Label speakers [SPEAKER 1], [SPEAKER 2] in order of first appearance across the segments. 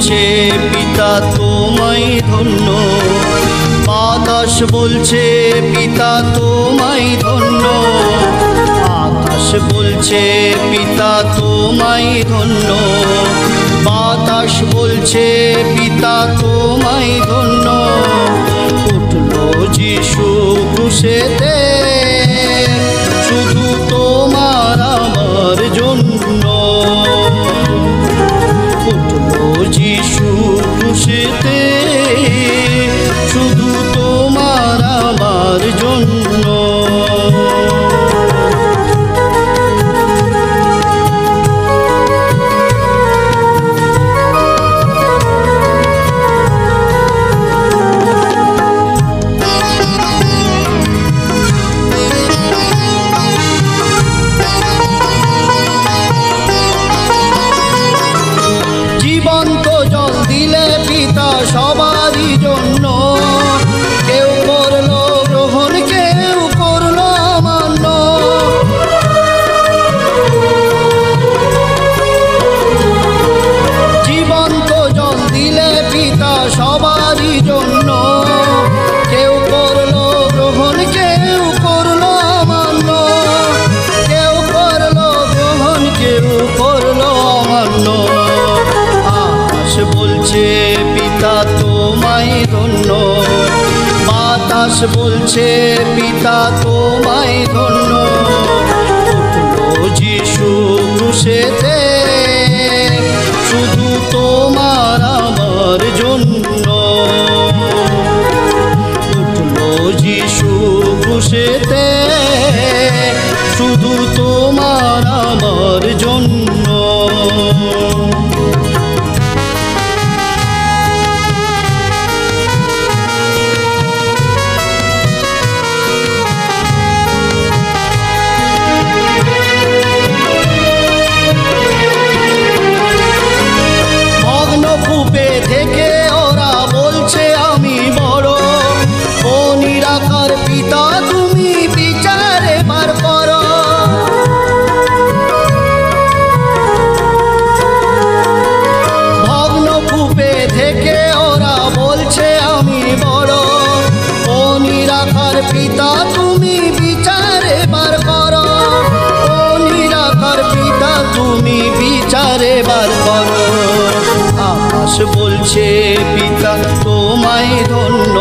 [SPEAKER 1] বলছে পিতা তোমায় ধন্য, বাতাস বলছে পিতা তোমায় ধন্য, আকাশ বলছে পিতা তোমায় ধন্য, বাতাস বলছে পিতা তোমায় ধন্য। উঠলো যিশু ক্রুশেতে শুধু তোমার আমার জন্য, উঠলো যিশু ক্রুশেতে শুধু তোমার আমার জন্য। জীবন্ত জল দিলে পিতা সবারই জন্য, কেউ করলো গ্রহণ কেউ করলো অমান্য। জীবন্ত জল দিলে পিতা সবারই জন্য, কেউ করলো গ্রহণ কেউ করলো অমান্য, কেউ করলো গ্রহণ কেউ করলো অমান্য। বলছে পিতা তোমায় ধন্য, বাতাস বলছে পিতা তোমায় ধন্য। উঠলো যিশু ক্রুশেতে শুধু তোমার আমার জন্য, উঠলো যিশু ক্রুশেতে শুধু তোমার আমার জন্য। কূপে থেকে ওরা বলছে আমি বড়, ও নিরাকার পিতা তুমি বিচার এবার করো। ভগ্ন কূপে থেকে ওরা বলছে আমি বড়, ও নিরাকার পিতা তুমি বিচার এবার করো, ও নিরাকার পিতা তুমি বিচার এবার করো। আকাশ বলছে পিতা তোমায় ধন্য,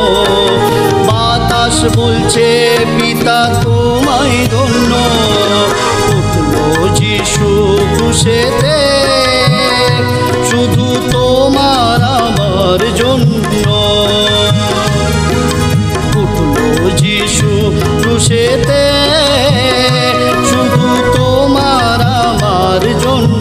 [SPEAKER 1] বাতাস বলছে পিতা তোমায় ধন্য। উঠলো যিশু ক্রুশেতে শুধু তোমার আমার জন্য, উঠলো যিশু ক্রুশেতে শুধু তোমার আমার জন্য।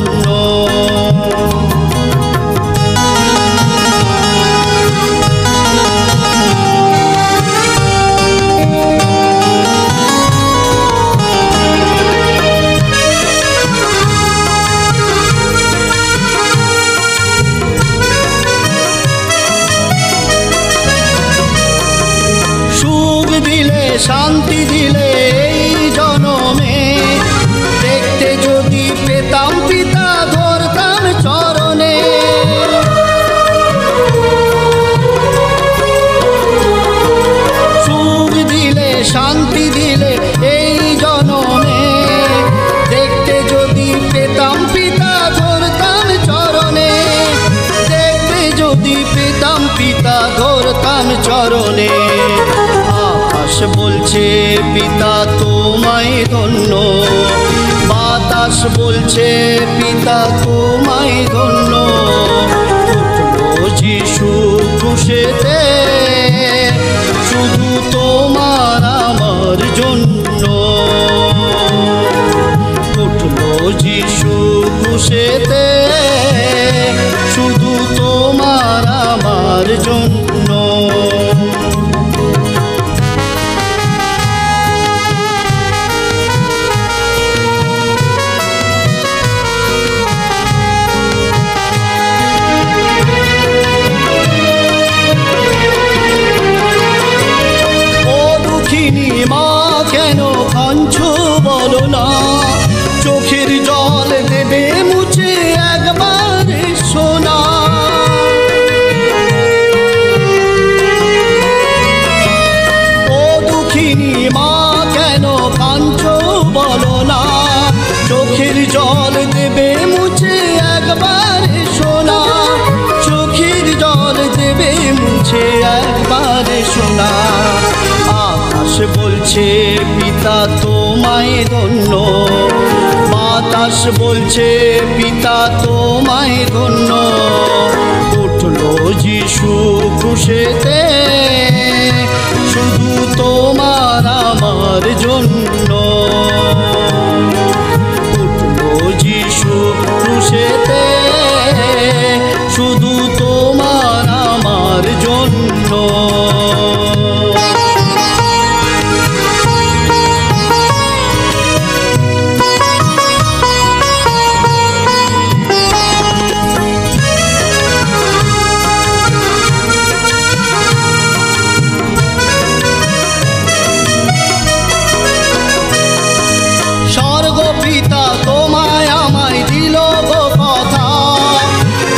[SPEAKER 1] শান্তি দিলে এই জনমে, দেখতে যদি পেতাম পিতা ধরতাম চরণে। সুখ দিলে শান্তি দিলে এই জনমে, দেখতে যদি পেতাম পিতা ধরতাম চরণে, দেখতে যদি পেতাম পিতা ধরতাম চরণে। আকাশ বলছে পিতা তোমায় ধন্য, বাতাস বলছে পিতা তোমায় ধন্য। উঠলো যিশু ক্রুশেতে শুধু তোমার আমার জন্য, উঠলো যিশু ক্রুশেতে শুধু তোমার আমার জন্য। না। আকাশ বলছে পিতা তোমায় ধন্য, বাতাস বলছে পিতা তোমায় ধন্য। উঠলো যিশু ক্রুশেতে শুধু তোমার আমার জন্য। উঠলো যিশু ক্রুশেতে শুধু তোমার আমার জন্য। পিতা তোমায় আমায় দিল গো কথা,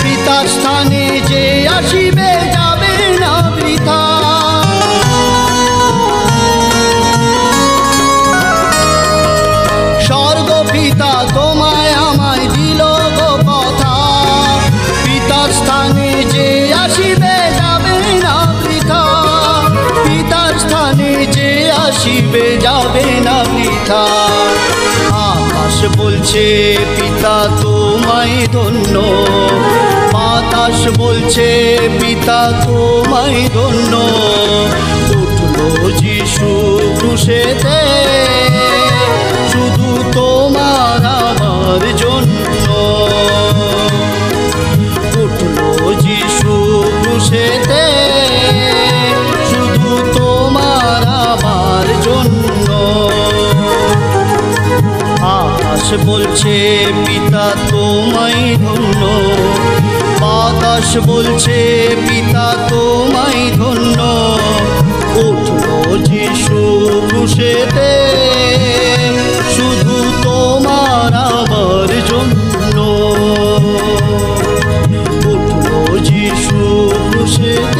[SPEAKER 1] পিতার স্থানে যে আসিবে যাবে না বৃথা। স্বর্গ পিতা তোমায় আমায় দিল গো কথা, পিতার স্থানে যে আসিবে যাবে না বৃথা। পিতার স্থানে যে আসিবে যাবে না বৃথা। আকাশ বলছে পিতা তোমায় ধন্য, বাতাস বলছে পিতা তোমায় ধন্য। উঠলো যিশু ক্রুশেতে শুধু তোমার আমার জন্য। উঠলো যিশু ক্রুশেতে শুধু তোমার আমার জন্য। আকাশ বলছে পিতা তোমায় ধন্য, বাতাস বলছে পিতা তোমায় ধন্য। উঠলো যিশু ক্রুশেতে শুধু তোমার আমার জন্য। উঠলো যিশু ক্রুশেতে।